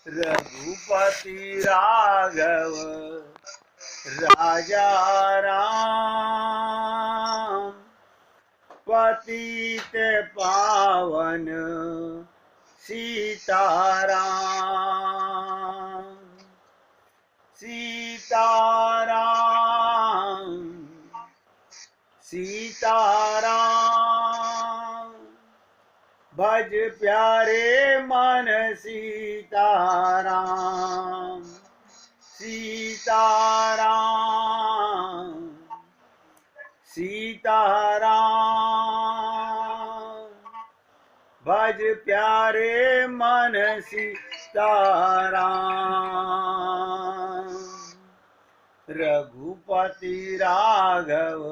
रघुपति राघव राजा राम, पतित पावन सीताराम। सीताराम सीताराम, भज प्यारे मन सीताराम। सीताराम सीताराम, भज प्यारे मन सीताराम। रघुपति राघव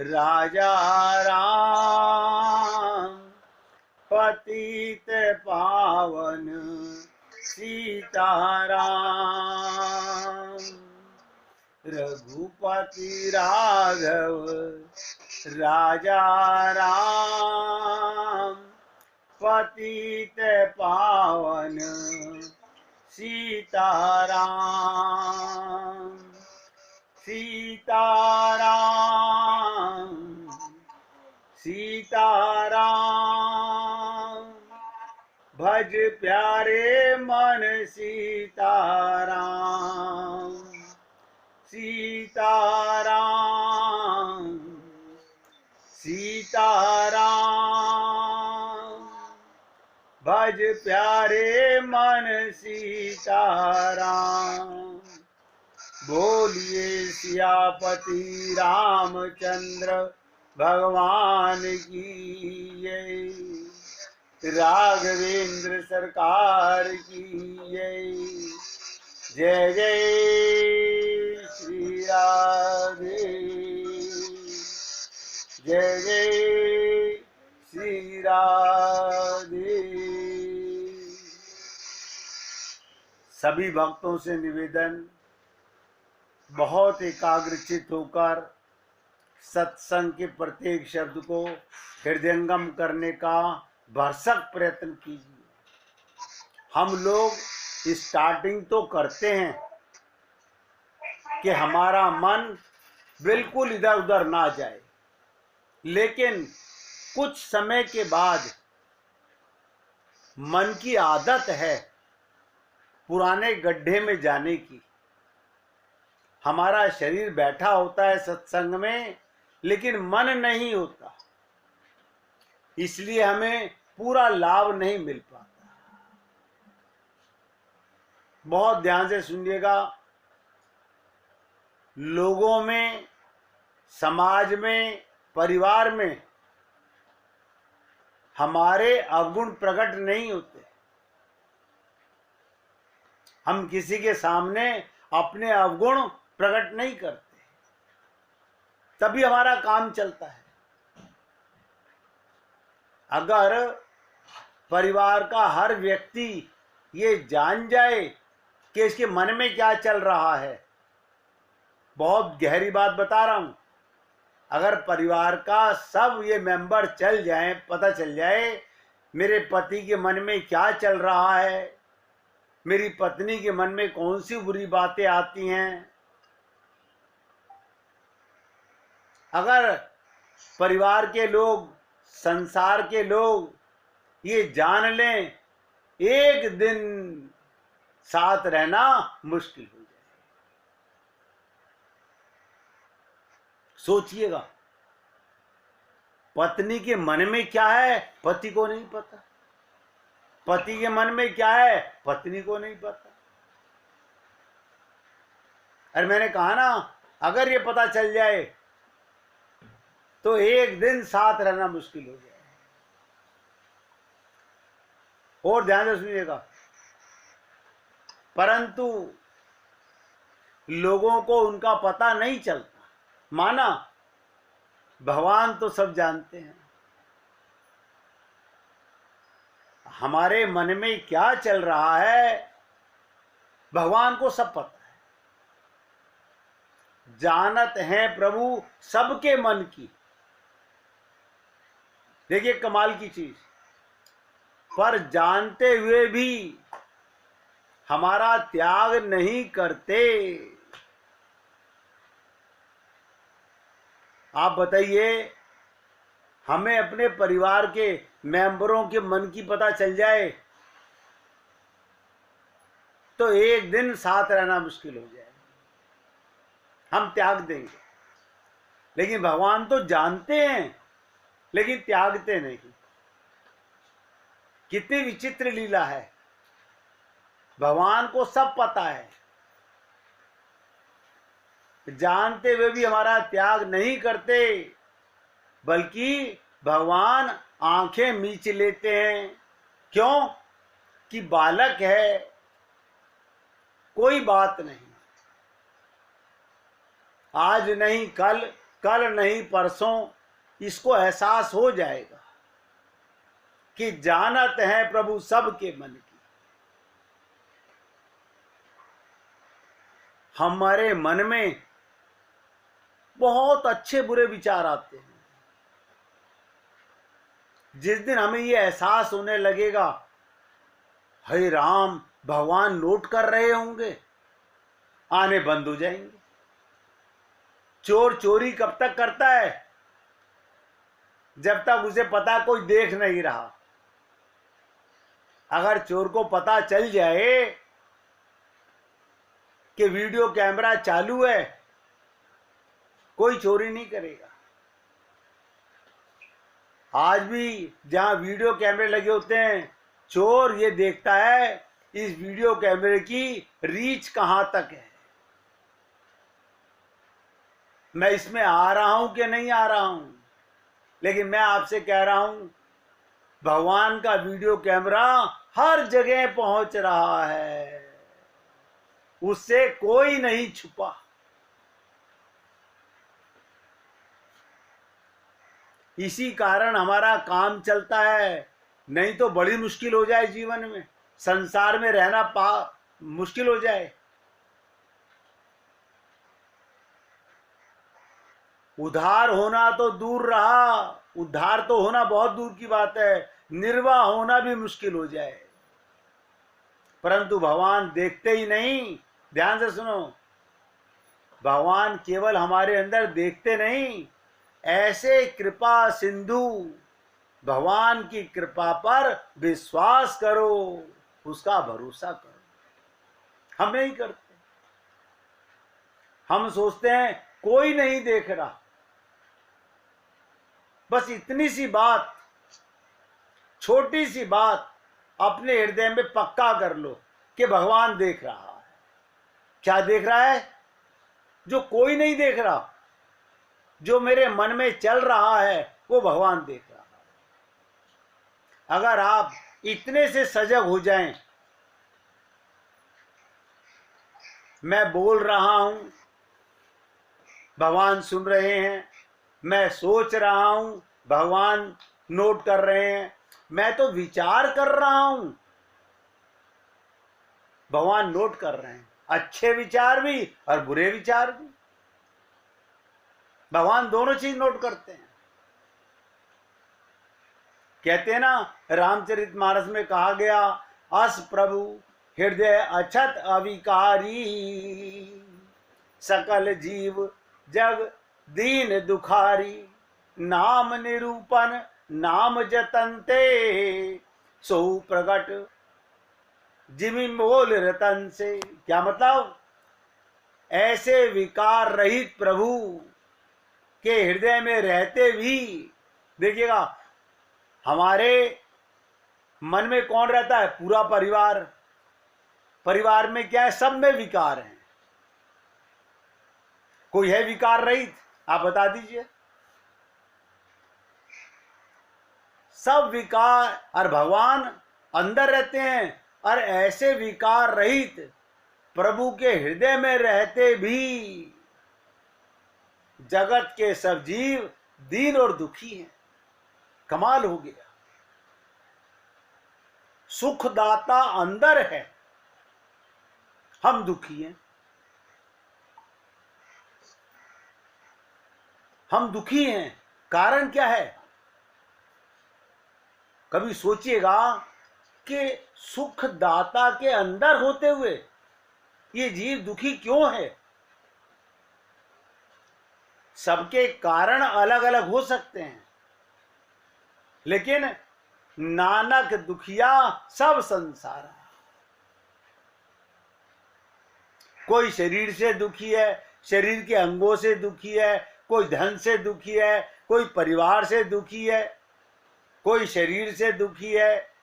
राजा राम, पतित पावन सीताराम। रघुपति राघव राजा राम, पतित पावन सीताराम। सीताराम सीताराम, भज प्यारे मन सीताराम। सीताराम सीताराम, भज प्यारे मन सीताराम। बोलिए सियापति रामचंद्र भगवान की जय। राघवेंद्र सरकार की जय। जय जय श्री राधे। जय जय श्री राधे। सभी भक्तों से निवेदन, बहुत एकाग्रचित होकर सत्संग के प्रत्येक शब्द को हृदयंगम करने का भरसक प्रयत्न कीजिए। हम लोग स्टार्टिंग तो करते हैं कि हमारा मन बिल्कुल इधर उधर ना जाए, लेकिन कुछ समय के बाद मन की आदत है पुराने गड्ढे में जाने की। हमारा शरीर बैठा होता है सत्संग में, लेकिन मन नहीं होता, इसलिए हमें पूरा लाभ नहीं मिल पाता। बहुत ध्यान से सुनिएगा। लोगों में, समाज में, परिवार में हमारे अवगुण प्रकट नहीं होते। हम किसी के सामने अपने अवगुण प्रकट नहीं करते, तभी हमारा काम चलता है। अगर परिवार का हर व्यक्ति ये जान जाए कि इसके मन में क्या चल रहा है, बहुत गहरी बात बता रहा हूं, अगर परिवार का सब ये मेंबर चल जाए, पता चल जाए मेरे पति के मन में क्या चल रहा है, मेरी पत्नी के मन में कौन सी बुरी बातें आती हैं, अगर परिवार के लोग, संसार के लोग ये जान लें, एक दिन साथ रहना मुश्किल हो जाए। सोचिएगा, पत्नी के मन में क्या है पति को नहीं पता, पति के मन में क्या है पत्नी को नहीं पता। अरे मैंने कहा ना, अगर ये पता चल जाए तो एक दिन साथ रहना मुश्किल हो जाए। और ध्यान से सुनिएगा, परंतु लोगों को उनका पता नहीं चलता। माना भगवान तो सब जानते हैं, हमारे मन में क्या चल रहा है भगवान को सब पता है। जानत हैं प्रभु सबके मन की। देखिए कमाल की चीज, पर जानते हुए भी हमारा त्याग नहीं करते। आप बताइए, हमें अपने परिवार के मेंबरों के मन की पता चल जाए तो एक दिन साथ रहना मुश्किल हो जाए, हम त्याग देंगे। लेकिन भगवान तो जानते हैं, लेकिन त्यागते नहीं। कितनी विचित्र लीला है, भगवान को सब पता है, जानते हुए भी हमारा त्याग नहीं करते, बल्कि भगवान आंखें मीच लेते हैं। क्यों? कि बालक है, कोई बात नहीं, आज नहीं कल, कल नहीं परसों इसको एहसास हो जाएगा कि जानत है प्रभु सबके मन की। हमारे मन में बहुत अच्छे बुरे विचार आते हैं। जिस दिन हमें ये एहसास होने लगेगा, हे राम, भगवान नोट कर रहे होंगे, आने बंद हो जाएंगे। चोर चोरी कब तक करता है? जब तक उसे पता कोई देख नहीं रहा। अगर चोर को पता चल जाए कि वीडियो कैमरा चालू है, कोई चोरी नहीं करेगा। आज भी जहां वीडियो कैमरे लगे होते हैं, चोर ये देखता है इस वीडियो कैमरे की रीच कहां तक है, मैं इसमें आ रहा हूं कि नहीं आ रहा हूं। लेकिन मैं आपसे कह रहा हूं, भगवान का वीडियो कैमरा हर जगह पहुंच रहा है, उससे कोई नहीं छुपा। इसी कारण हमारा काम चलता है, नहीं तो बड़ी मुश्किल हो जाए जीवन में, संसार में रहना मुश्किल हो जाए। उधार होना तो दूर रहा, उद्धार तो होना बहुत दूर की बात है, निर्वाह होना भी मुश्किल हो जाए। परंतु भगवान देखते ही नहीं। ध्यान से सुनो, भगवान केवल हमारे अंदर देखते नहीं, ऐसे कृपा सिंधु भगवान की कृपा पर विश्वास करो, उसका भरोसा करो। हम नहीं करते, हम सोचते हैं कोई नहीं देख रहा। बस इतनी सी बात, छोटी सी बात अपने हृदय में पक्का कर लो कि भगवान देख रहा है। क्या देख रहा है? जो कोई नहीं देख रहा, जो मेरे मन में चल रहा है, वो भगवान देख रहा है। अगर आप इतने से सजग हो जाएं, मैं बोल रहा हूं, भगवान सुन रहे हैं, मैं सोच रहा हूं, भगवान नोट कर रहे हैं, मैं तो विचार कर रहा हूं, भगवान नोट कर रहे हैं, अच्छे विचार भी और बुरे विचार भी। भगवान दोनों चीज नोट करते हैं। कहते हैं ना, रामचरितमानस में कहा गया, अस प्रभु हृदय अछत अविकारी, सकल जीव जग दीन दुखारी, नाम निरूपण नाम जतनते, सो प्रगट जिमि मोल रतन से। क्या मतलब? ऐसे विकार रहित प्रभु के हृदय में रहते भी, देखिएगा, हमारे मन में कौन रहता है? पूरा परिवार। परिवार में क्या है? सब में विकार हैं। कोई है विकार रहित? आप बता दीजिए। सब विकार, और भगवान अंदर रहते हैं, और ऐसे विकार रहित प्रभु के हृदय में रहते भी जगत के सब जीव दीन और दुखी हैं। कमाल हो गया। सुखदाता अंदर है, हम दुखी हैं। हम दुखी हैं, कारण क्या है? कभी सोचिएगा के सुखदाता के अंदर होते हुए ये जीव दुखी क्यों है? सबके कारण अलग अलग हो सकते हैं, लेकिन नानक दुखिया सब संसार। कोई शरीर से दुखी है, शरीर के अंगों से दुखी है, कोई धन से दुखी है, कोई परिवार से दुखी है, कोई शरीर से दुखी है।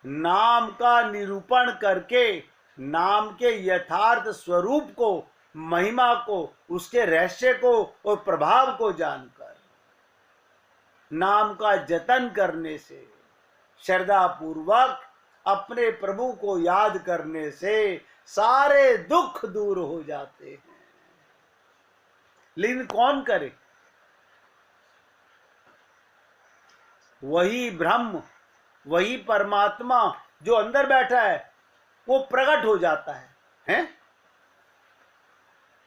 नाम का निरूपण करके नाम के यथार्थ स्वरूप को, महिमा को, उसके रहस्य को और प्रभाव को जानकर नाम का जतन करने से, श्रद्धा पूर्वक अपने प्रभु को याद करने से सारे दुख दूर हो जाते हैं। लेकिन कौन करे? वही ब्रह्म, वही परमात्मा जो अंदर बैठा है वो प्रकट हो जाता है, हैं?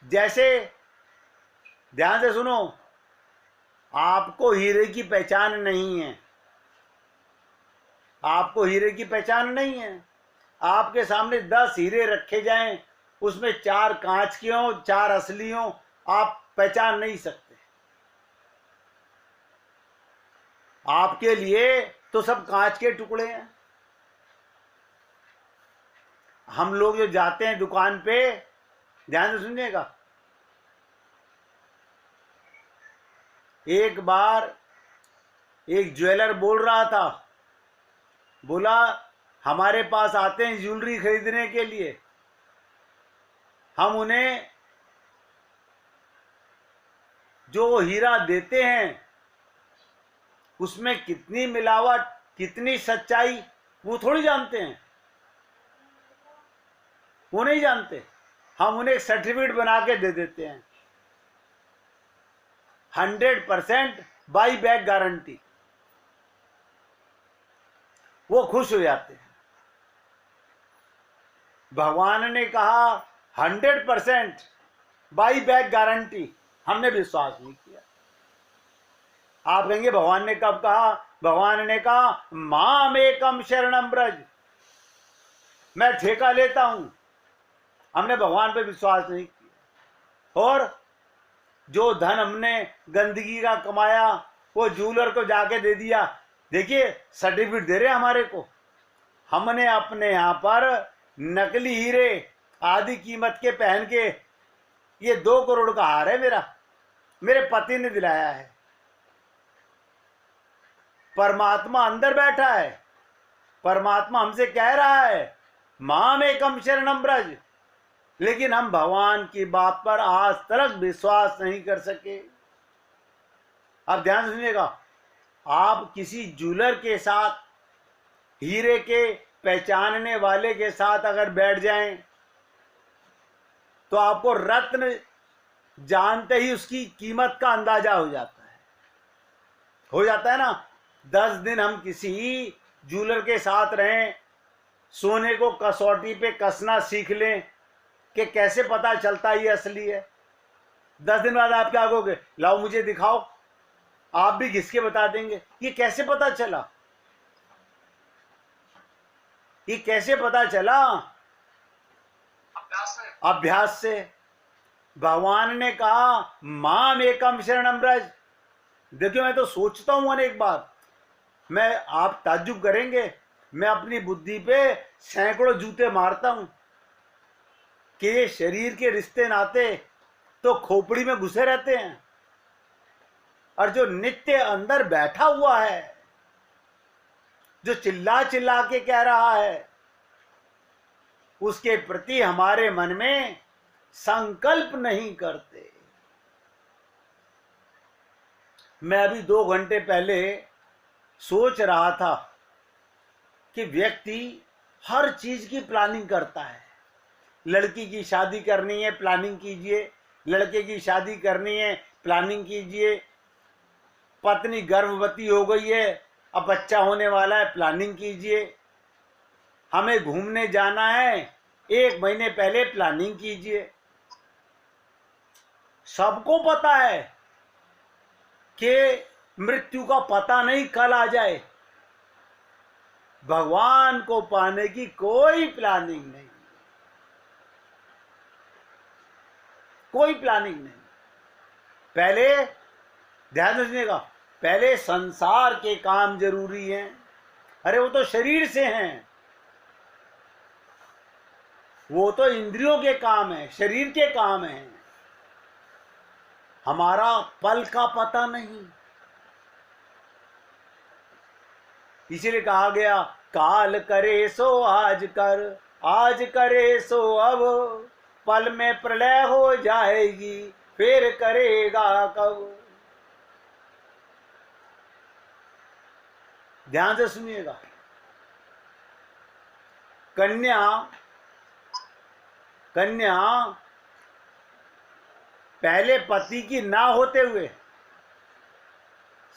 जैसे ध्यान से सुनो, आपको हीरे की पहचान नहीं है, आपको हीरे की पहचान नहीं है। आपके सामने 10 हीरे रखे जाएं, उसमें 4 कांच के हों, 4 असली हों, आप पहचान नहीं सकते। आपके लिए तो सब कांच के टुकड़े हैं। हम लोग जो जाते हैं दुकान पे, ध्यान से सुनिएगा, एक बार एक ज्वेलर बोल रहा था, बोला हमारे पास आते हैं ज्वेलरी खरीदने के लिए, हम उन्हें जो हीरा देते हैं उसमें कितनी मिलावट, कितनी सच्चाई, वो थोड़ी जानते हैं, वो नहीं जानते। हम उन्हें एक सर्टिफिकेट बना के दे देते हैं, 100% बाई बैक गारंटी। वो खुश हो जाते हैं। भगवान ने कहा 100% बाई बैक गारंटी, हमने विश्वास नहीं किया। आप कहेंगे भगवान ने कब कहा? भगवान ने कहा माम एकम शरणम ब्रज, मैं ठेका लेता हूं। हमने भगवान पे विश्वास नहीं किया, और जो धन हमने गंदगी का कमाया वो जूलर को जाके दे दिया। देखिए सर्टिफिकेट दे रहे हमारे को। हमने अपने यहां पर नकली हीरे आधी कीमत के पहन के, ये 2 करोड़ का हार है मेरा, मेरे पति ने दिलाया है। परमात्मा अंदर बैठा है, परमात्मा हमसे कह रहा है माम एकम शरणम ब्रज, लेकिन हम भगवान की बात पर आज तक विश्वास नहीं कर सके। अब ध्यान सुनिएगा, आप किसी ज्वेलर के साथ, हीरे के पहचानने वाले के साथ अगर बैठ जाएं तो आपको रत्न जानते ही उसकी कीमत का अंदाजा हो जाता है। हो जाता है ना। 10 दिन हम किसी ज्वेलर के साथ रहें, सोने को कसौटी पे कसना सीख लें कि कैसे पता चलता ये असली है। 10 दिन बाद आप क्या कहोगे? लाओ मुझे दिखाओ। आप भी घिस के बता देंगे। ये कैसे पता चला? ये कैसे पता चला? अभ्यास से। भगवान ने कहा माम एकम शरणम ब्रज। देखिए मैं तो सोचता हूं अनेक बार, मैं, आप ताज्जुब करेंगे, मैं अपनी बुद्धि पे सैकड़ों जूते मारता हूं कि ये शरीर के रिश्ते नाते तो खोपड़ी में घुसे रहते हैं, और जो नित्य अंदर बैठा हुआ है, जो चिल्ला चिल्ला के कह रहा है, उसके प्रति हमारे मन में संकल्प नहीं करते। मैं अभी 2 घंटे पहले सोच रहा था कि व्यक्ति हर चीज की प्लानिंग करता है। लड़की की शादी करनी है, प्लानिंग कीजिए। लड़के की शादी करनी है, प्लानिंग कीजिए। पत्नी गर्भवती हो गई है, अब बच्चा होने वाला है, प्लानिंग कीजिए। हमें घूमने जाना है, 1 महीने पहले प्लानिंग कीजिए। सबको पता है कि मृत्यु का पता नहीं कल आ जाए। भगवान को पाने की कोई प्लानिंग नहीं, कोई प्लानिंग नहीं। पहले ध्यान रखिएगा, पहले संसार के काम जरूरी हैं। अरे वो तो शरीर से हैं, वो तो इंद्रियों के काम है, शरीर के काम है। हमारा पल का पता नहीं, इसीलिए कहा गया काल करे सो आज कर, आज करे सो अब, पल में प्रलय हो जाएगी फिर करेगा कब। ध्यान से सुनिएगा। कन्या कन्या पहले पति की ना होते हुए,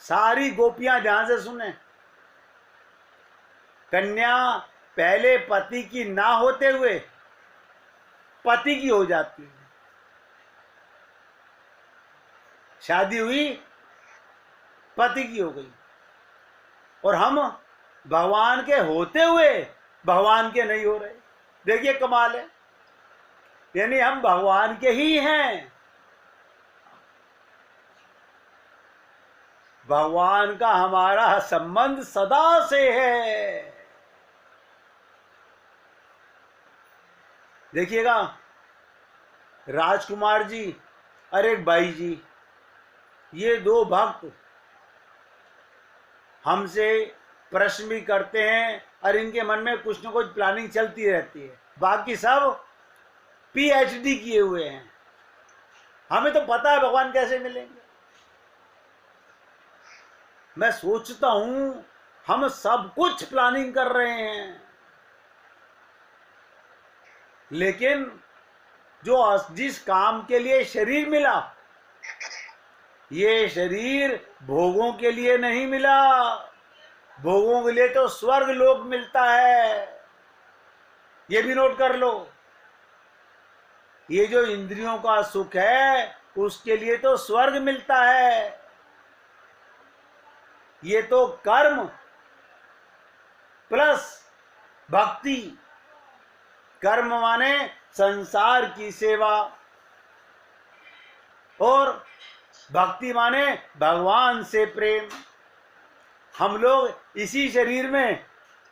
सारी गोपियां ध्यान से सुने, कन्या पहले पति की ना होते हुए पति की हो जाती है। शादी हुई, पति की हो गई। और हम भगवान के होते हुए भगवान के नहीं हो रहे। देखिए कमाल है, यानी हम भगवान के ही हैं। भगवान का हमारा संबंध सदा से है। देखिएगा, राजकुमार जी और एक बाई जी, ये दो भक्त हमसे प्रश्न भी करते हैं और इनके मन में कुछ न कुछ प्लानिंग चलती रहती है। बाकी सब पीएचडी किए हुए हैं। हमें तो पता है भगवान कैसे मिलेंगे। मैं सोचता हूं हम सब कुछ प्लानिंग कर रहे हैं, लेकिन जो जिस काम के लिए शरीर मिला, ये शरीर भोगों के लिए नहीं मिला। भोगों के लिए तो स्वर्ग लोक मिलता है, ये भी नोट कर लो। ये जो इंद्रियों का सुख है उसके लिए तो स्वर्ग मिलता है। ये तो कर्म प्लस भक्ति। कर्म माने संसार की सेवा और भक्ति माने भगवान से प्रेम। हम लोग इसी शरीर में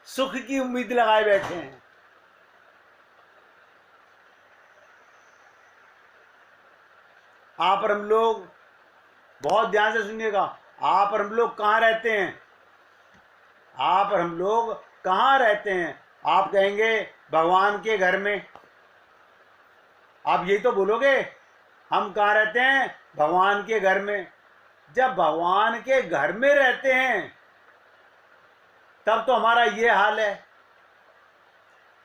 सुख की उम्मीद लगाए बैठे हैं। आप और हम लोग बहुत ध्यान से सुनिएगा, आप और हम लोग कहाँ रहते हैं? आप और हम लोग कहाँ रहते हैं? आप कहेंगे भगवान के घर में। आप यही तो बोलोगे, हम कहाँ रहते हैं? भगवान के घर में। जब भगवान के घर में रहते हैं तब तो हमारा ये हाल है।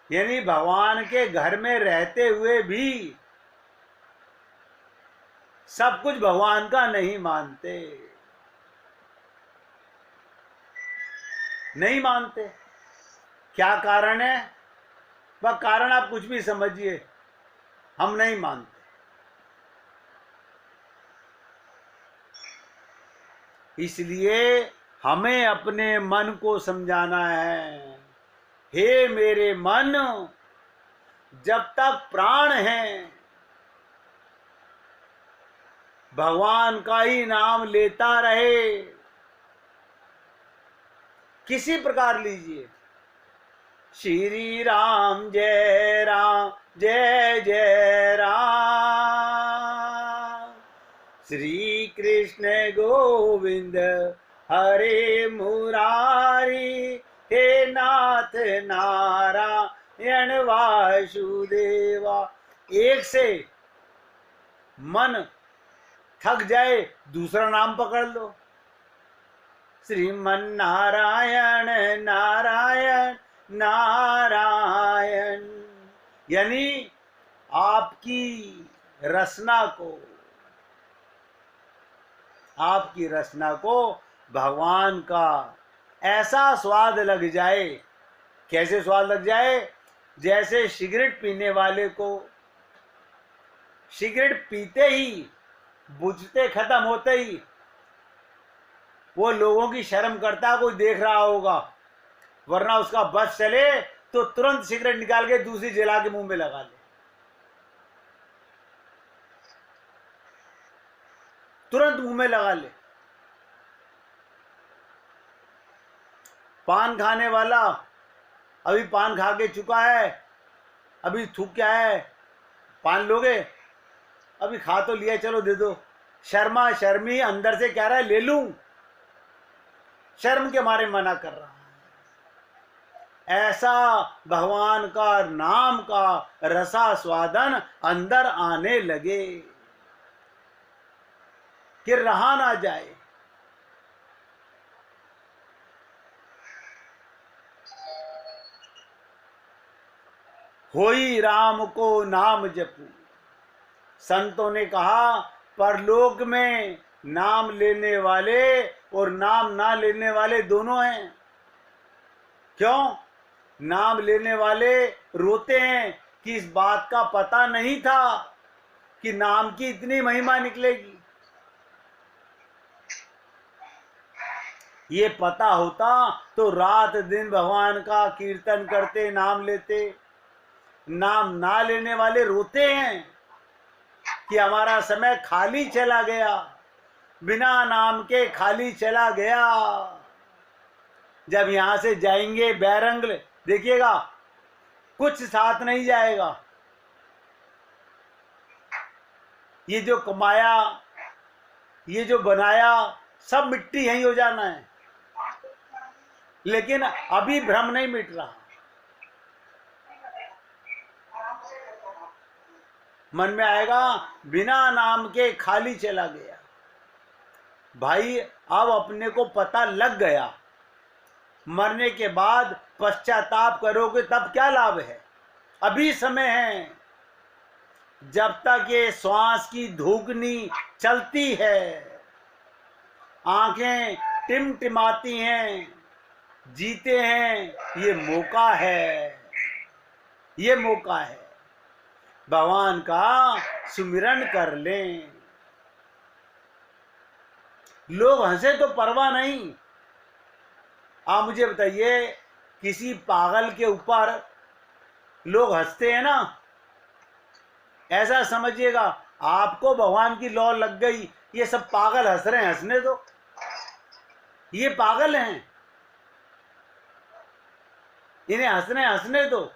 यानी भगवान के घर में रहते हुए भी सब कुछ भगवान का नहीं मानते, नहीं मानते। क्या कारण है? वह कारण आप कुछ भी समझिए, हम नहीं मानते। इसलिए हमें अपने मन को समझाना है। हे मेरे मन, जब तक प्राण है भगवान का ही नाम लेता रहे। किसी प्रकार लीजिए, श्री राम जय राम जय जय राम, श्री कृष्ण गोविंद हरे मुरारी, हे नाथ नारायण वासुदेवा। एक से मन थक जाए दूसरा नाम पकड़ लो, श्रीमन नारायण नारायण नारायण। यानी आपकी रचना को भगवान का ऐसा स्वाद लग जाए। कैसे स्वाद लग जाए? जैसे सिगरेट पीने वाले को सिगरेट पीते ही, बुझते खत्म होते ही वो लोगों की शर्म करता है, कोई देख रहा होगा, वरना उसका बस चले तो तुरंत सिगरेट निकाल के दूसरी जला के मुंह में लगा ले, तुरंत मुंह में लगा ले। पान खाने वाला अभी पान खा के चुका है, अभी थूक क्या है, पान लोगे, अभी खा तो लिया, चलो दे दो, शर्मा शर्मी अंदर से कह रहा है ले लूं, शर्म के मारे मना कर रहा है। ऐसा भगवान का नाम का रसा स्वादन अंदर आने लगे कि रहा ना जाए। होई राम को नाम जपू, संतों ने कहा परलोक में नाम लेने वाले और नाम ना लेने वाले दोनों हैं। क्यों? नाम लेने वाले रोते हैं कि इस बात का पता नहीं था कि नाम की इतनी महिमा निकलेगी। ये पता होता तो रात दिन भगवान का कीर्तन करते, नाम लेते। नाम ना लेने वाले रोते हैं कि हमारा समय खाली चला गया, बिना नाम के खाली चला गया। जब यहां से जाएंगे बैरंग, देखिएगा कुछ साथ नहीं जाएगा। ये जो कमाया, ये जो बनाया, सब मिट्टी यही हो जाना है। लेकिन अभी भ्रम नहीं मिट रहा, मन में आएगा बिना नाम के खाली चला गया। भाई अब अपने को पता लग गया, मरने के बाद पश्चाताप करोगे तब क्या लाभ है? अभी समय है, जब तक ये श्वास की धूकनी चलती है, आंखें टिमटिमाती हैं, जीते हैं, ये मौका है, ये मौका है। भगवान का सुमिरन कर लें। लोग हंसे तो परवाह नहीं। आप मुझे बताइए, किसी पागल के ऊपर लोग हंसते हैं ना, ऐसा समझिएगा आपको भगवान की लौ लग गई, ये सब पागल हंस रहे हैं, हंसने दो, ये पागल हैं, इन्हें हंसने दो।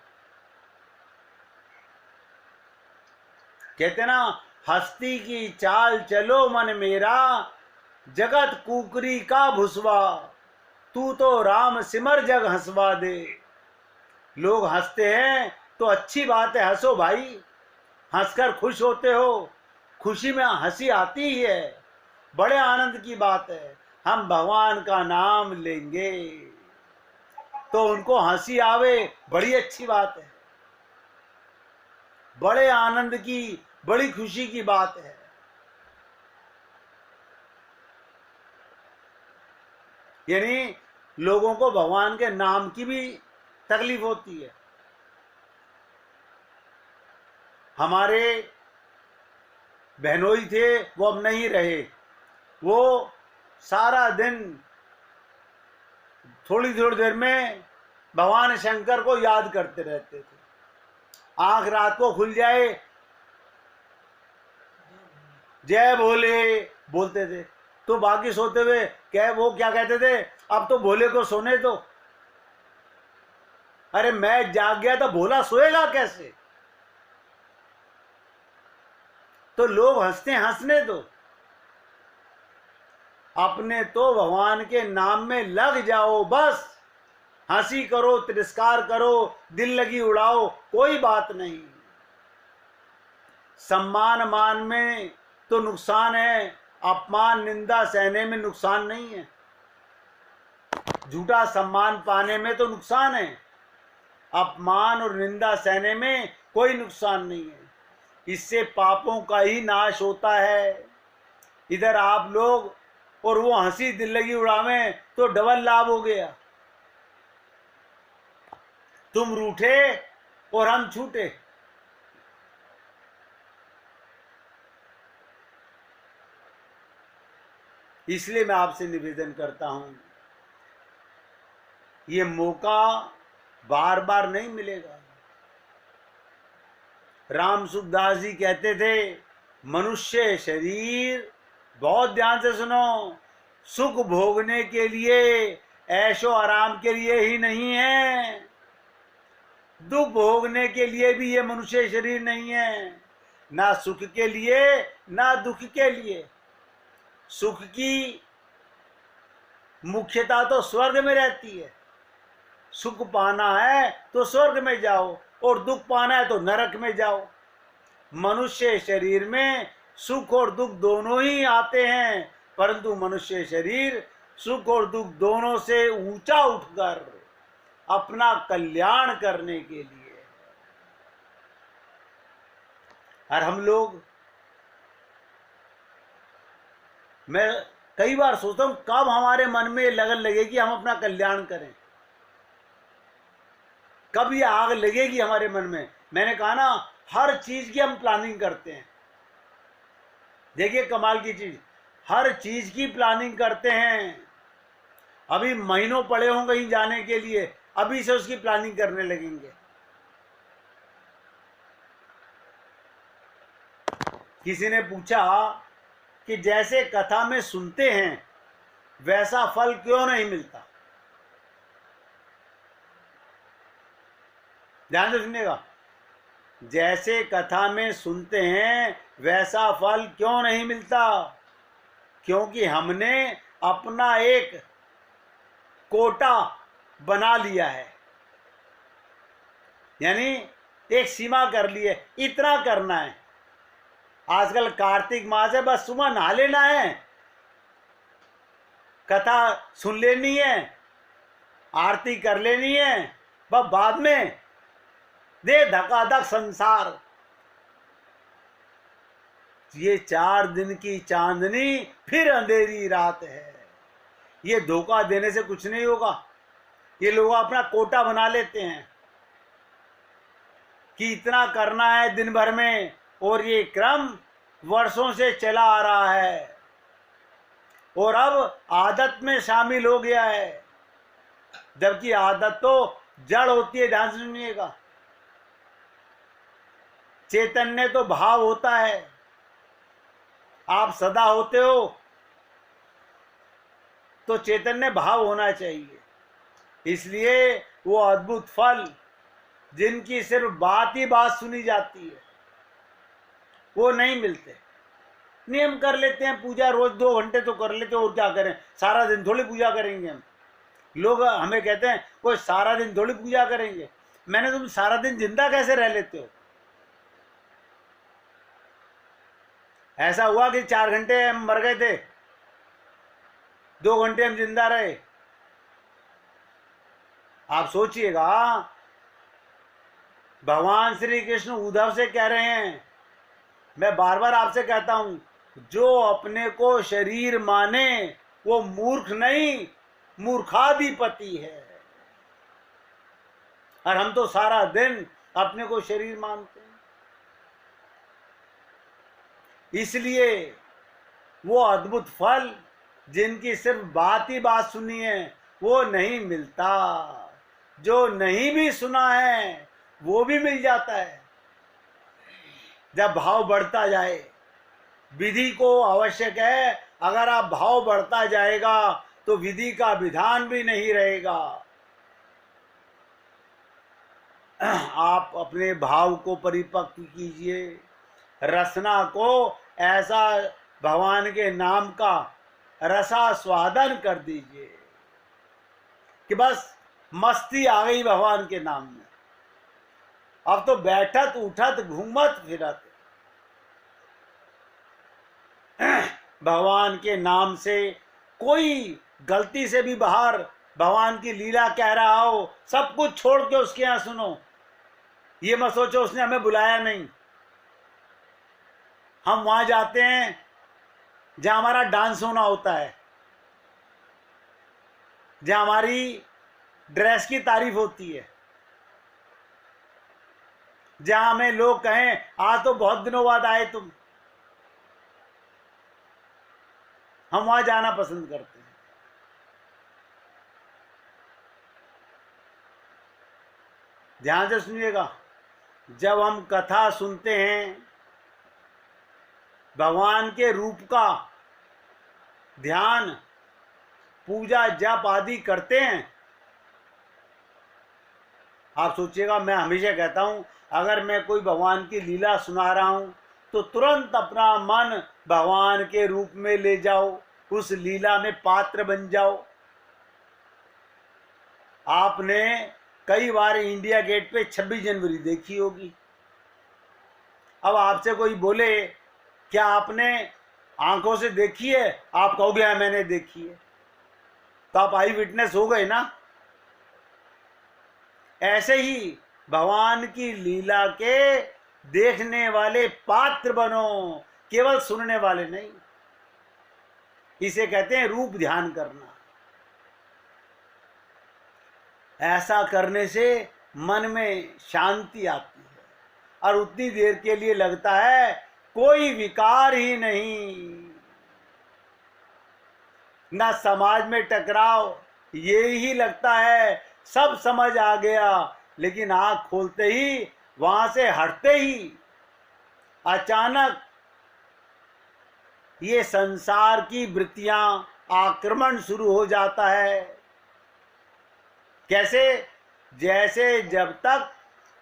कहते ना, हस्ती की चाल चलो मन मेरा, जगत कुकरी का भुसवा, तू तो राम सिमर जग हंसवा दे। लोग हंसते हैं तो अच्छी बात है, हंसो भाई, हंसकर खुश होते हो, खुशी में हंसी आती ही है, बड़े आनंद की बात है। हम भगवान का नाम लेंगे तो उनको हंसी आवे, बड़ी अच्छी बात है, बड़े आनंद की, बड़ी खुशी की बात है। यानी लोगों को भगवान के नाम की भी तकलीफ होती है। हमारे बहनोई थे, वो अब नहीं रहे, वो सारा दिन थोड़ी थोड़ी देर में भगवान शंकर को याद करते रहते थे। आंख रात को खुल जाए, जय भोले बोलते थे, तो बाकी सोते हुए वो क्या कहते थे, अब तो भोले को सोने दो। अरे मैं जाग गया तो भोला सोएगा कैसे? तो लोग हंसते, हंसने दो, अपने तो भगवान के नाम में लग जाओ बस। हंसी करो, तिरस्कार करो, दिल लगी उड़ाओ, कोई बात नहीं। सम्मान मान में तो नुकसान है, अपमान निंदा सहने में नुकसान नहीं है। झूठा सम्मान पाने में तो नुकसान है, अपमान और निंदा सहने में कोई नुकसान नहीं है। इससे पापों का ही नाश होता है। इधर आप लोग और वो हंसी दिल लगी उड़ावें तो डबल लाभ हो गया। तुम रूठे और हम छूटे। इसलिए मैं आपसे निवेदन करता हूं, ये मौका बार बार नहीं मिलेगा। राम सुखदास जी कहते थे, मनुष्य शरीर, बहुत ध्यान से सुनो, सुख भोगने के लिए, ऐशो आराम के लिए ही नहीं है, दुख भोगने के लिए भी ये मनुष्य शरीर नहीं है। ना सुख के लिए ना दुख के लिए। सुख की मुख्यता तो स्वर्ग में रहती है। सुख पाना है तो स्वर्ग में जाओ, और दुख पाना है तो नरक में जाओ। मनुष्य शरीर में सुख और दुख दोनों ही आते हैं, परंतु मनुष्य शरीर सुख और दुख दोनों से ऊंचा उठकर अपना कल्याण करने के लिए। और हम लोग, मैं कई बार सोचता हूं, कब हमारे मन में लगन लगेगी हम अपना कल्याण करें, कब ये आग लगेगी हमारे मन में। मैंने कहा ना, हर चीज की हम प्लानिंग करते हैं। देखिए कमाल की चीज, हर चीज की प्लानिंग करते हैं। अभी महीनों पड़े हों कहीं जाने के लिए, अभी से उसकी प्लानिंग करने लगेंगे। किसी ने पूछा कि जैसे कथा में सुनते हैं वैसा फल क्यों नहीं मिलता। ध्यान से सुनिएगा, जैसे कथा में सुनते हैं वैसा फल क्यों नहीं मिलता। क्योंकि हमने अपना एक कोटा बना लिया है, यानी एक सीमा कर ली है, इतना करना है। आजकल कार्तिक मास है, बस सुबह नहा लेना है, कथा सुन लेनी है, आरती कर लेनी है, बस बाद में दे धकाधक संसार। ये 4 दिन की चांदनी फिर अंधेरी रात है। ये धोखा देने से कुछ नहीं होगा। ये लोग अपना कोटा बना लेते हैं कि इतना करना है दिन भर में, और ये क्रम वर्षों से चला आ रहा है और अब आदत में शामिल हो गया है, जबकि आदत तो जड़ होती है। ध्यान से सुनिएगा, चैतन्य तो भाव होता है। आप सदा होते हो तो चैतन्य भाव होना चाहिए। इसलिए वो अद्भुत फल जिनकी सिर्फ बात ही बात सुनी जाती है वो नहीं मिलते। नियम कर लेते हैं, पूजा रोज 2 घंटे तो कर लेते, और क्या करें, सारा दिन थोड़ी पूजा करेंगे हम। लोग हमें कहते हैं कोई सारा दिन थोड़ी पूजा करेंगे। मैंने, तुम सारा दिन जिंदा कैसे रह लेते हो? ऐसा हुआ कि 4 घंटे हम मर गए थे, 2 घंटे हम जिंदा रहे। आप सोचिएगा, भगवान श्री कृष्ण उद्धव से कह रहे हैं, मैं बार बार आपसे कहता हूं, जो अपने को शरीर माने वो मूर्ख नहीं, मूर्खाधिपति है। और हम तो सारा दिन अपने को शरीर मानते हैं। इसलिए वो अद्भुत फल जिनकी सिर्फ बात ही बात सुनी है वो नहीं मिलता। जो नहीं भी सुना है वो भी मिल जाता है जब भाव बढ़ता जाए। विधि को आवश्यक है, अगर आप भाव बढ़ता जाएगा तो विधि का विधान भी नहीं रहेगा। आप अपने भाव को परिपक्व कीजिए, रसना को ऐसा भगवान के नाम का रसास्वादन कर दीजिए कि बस मस्ती आ गई भगवान के नाम में। अब तो बैठत उठत घूमत फिरत भगवान के नाम से, कोई गलती से भी बाहर भगवान की लीला कह रहा हो, सब कुछ छोड़ के उसके यहाँ सुनो। ये मत सोचो उसने हमें बुलाया नहीं। हम वहां जाते हैं जहां हमारा डांस होना होता है, जहां हमारी ड्रेस की तारीफ होती है, जहां हमें लोग कहें आज तो बहुत दिनों बाद आए तुम। हम वहां जाना पसंद करते हैं। ध्यान से सुनिएगा, जब हम कथा सुनते हैं, भगवान के रूप का ध्यान, पूजा जप आदि करते हैं, आप सोचिएगा, मैं हमेशा कहता हूं अगर मैं कोई भगवान की लीला सुना रहा हूं तो तुरंत अपना मन भगवान के रूप में ले जाओ, उस लीला में पात्र बन जाओ। आपने कई बार इंडिया गेट पे 26 जनवरी देखी होगी। अब आपसे कोई बोले क्या आपने आंखों से देखी है, आप कहोगे हाँ मैंने देखी है, तो आप आई विटनेस हो गए ना। ऐसे ही भगवान की लीला के देखने वाले पात्र बनो, केवल सुनने वाले नहीं। इसे कहते हैं रूप ध्यान करना। ऐसा करने से मन में शांति आती है और उतनी देर के लिए लगता है कोई विकार ही नहीं, ना समाज में टकराव, ये ही लगता है सब समझ आ गया, लेकिन आंख खोलते ही, वहां से हटते ही अचानक ये संसार की वृत्तियां आक्रमण शुरू हो जाता है। कैसे? जैसे जब तक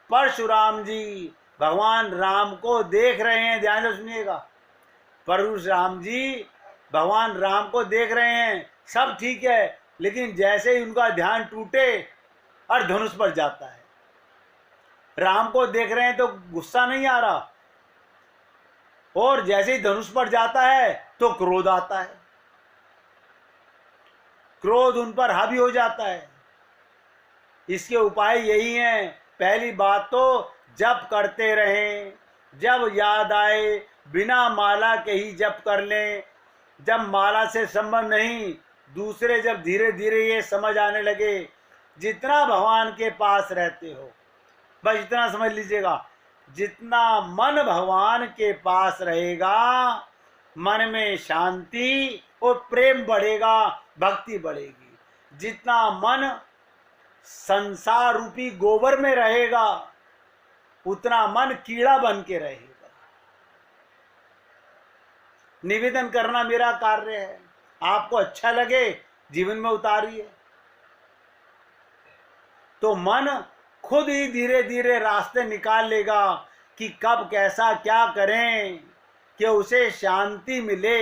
परशुराम जी भगवान राम को देख रहे हैं, ध्यान से सुनिएगा, परशुराम जी भगवान राम को देख रहे हैं, सब ठीक है, लेकिन जैसे ही उनका ध्यान टूटे और धनुष पर जाता है, राम को देख रहे हैं तो गुस्सा नहीं आ रहा, और जैसे ही धनुष पर जाता है तो क्रोध आता है, क्रोध उन पर हावी हो जाता है। इसके उपाय यही हैं। पहली बात तो जप करते रहें, जब याद आए बिना माला के ही जप कर लें। जब माला से संबंध नहीं, दूसरे जब धीरे धीरे ये समझ आने लगे, जितना भगवान के पास रहते हो, बस इतना समझ लीजिएगा, जितना मन भगवान के पास रहेगा, मन में शांति और प्रेम बढ़ेगा, भक्ति बढ़ेगी। जितना मन संसार रूपी गोबर में रहेगा, उतना मन कीड़ा बन के रहेगा। निवेदन करना मेरा कार्य है, आपको अच्छा लगे जीवन में उतारिए, तो मन खुद ही धीरे धीरे रास्ते निकाल लेगा कि कब कैसा क्या करें कि उसे शांति मिले।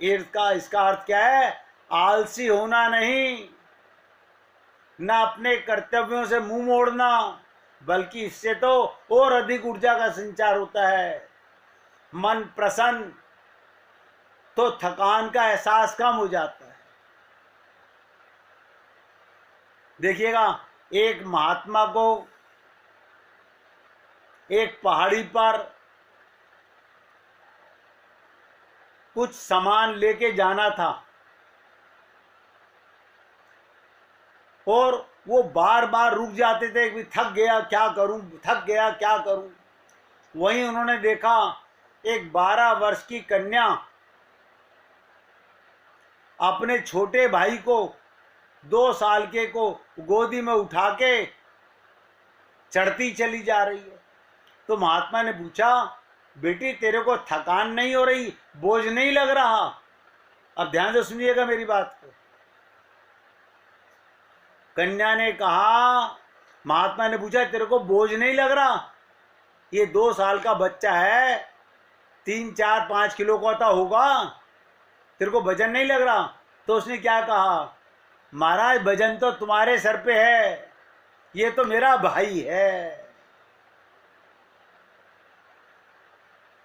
इसका अर्थ क्या है? आलसी होना नहीं, ना अपने कर्तव्यों से मुंह मोड़ना, बल्कि इससे तो और अधिक ऊर्जा का संचार होता है। मन प्रसन्न तो थकान का एहसास कम हो जाता है। देखिएगा, एक महात्मा को एक पहाड़ी पर कुछ सामान लेके जाना था, और वो बार बार रुक जाते थे कि थक गया क्या करूं, थक गया क्या करूं। वहीं उन्होंने देखा एक 12 वर्ष की कन्या अपने छोटे भाई को, 2 साल के को गोदी में उठा के चढ़ती चली जा रही है। तो महात्मा ने पूछा, बेटी तेरे को थकान नहीं हो रही, बोझ नहीं लग रहा? अब ध्यान से सुनिएगा मेरी बात को। कन्या ने कहा, महात्मा ने पूछा तेरे को बोझ नहीं लग रहा? ये 2 साल का बच्चा है, 3, 4, 5 किलो का तो होगा, तेरे को वजन नहीं लग रहा? तो उसने क्या कहा, महाराज वजन तो तुम्हारे सर पे है, ये तो मेरा भाई है।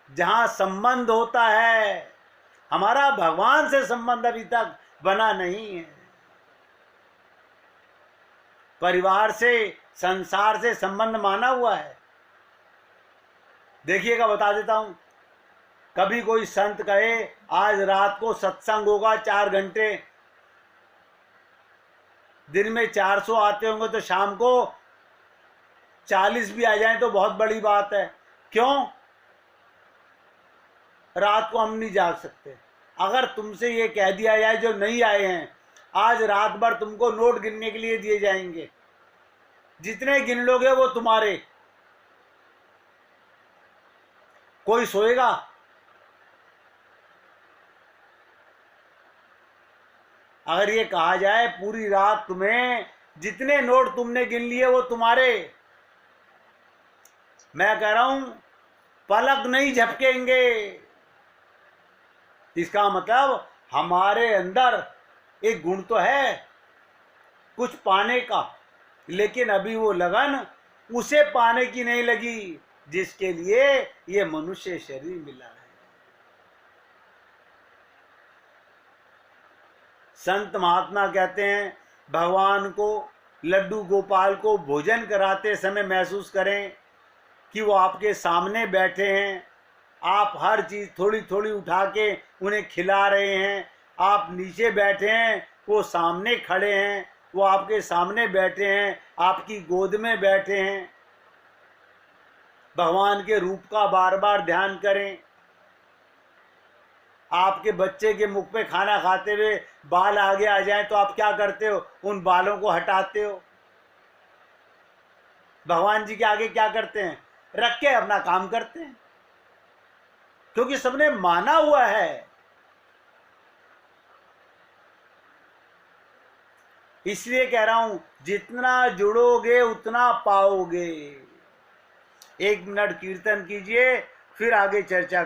जहां संबंध होता है, हमारा भगवान से संबंध अभी तक बना नहीं है, परिवार से, संसार से संबंध माना हुआ है। देखिएगा, बता देता हूं, कभी कोई संत कहे आज रात को सत्संग होगा 4 घंटे, दिन में 400 आते होंगे तो शाम को 40 भी आ जाएं तो बहुत बड़ी बात है। क्यों? रात को हम नहीं जाग सकते। अगर तुमसे ये कह दिया जाए जो नहीं आए हैं, आज रात भर तुमको नोट गिनने के लिए दिए जाएंगे, जितने गिन लोगे वो तुम्हारे। कोई सोएगा? अगर ये कहा जाए पूरी रात तुम्हें जितने नोट तुमने गिन लिए वो तुम्हारे, मैं कह रहा हूं पलक नहीं झपकेंगे। इसका मतलब हमारे अंदर एक गुण तो है कुछ पाने का, लेकिन अभी वो लगन उसे पाने की नहीं लगी जिसके लिए ये मनुष्य शरीर मिला है। संत महात्मा कहते हैं भगवान को, लड्डू गोपाल को भोजन कराते समय महसूस करें कि वो आपके सामने बैठे हैं, आप हर चीज़ थोड़ी थोड़ी उठा के उन्हें खिला रहे हैं। आप नीचे बैठे हैं, वो सामने खड़े हैं, वो आपके सामने बैठे हैं, आपकी गोद में बैठे हैं। भगवान के रूप का बार बार ध्यान करें। आपके बच्चे के मुख पे खाना खाते हुए बाल आगे आ जाएं तो आप क्या करते हो? उन बालों को हटाते हो। भगवान जी के आगे क्या करते हैं? रख के अपना काम करते हैं, क्योंकि सबने माना हुआ है। इसलिए कह रहा हूं जितना जुड़ोगे उतना पाओगे। 1 मिनट कीर्तन कीजिए, फिर आगे चर्चा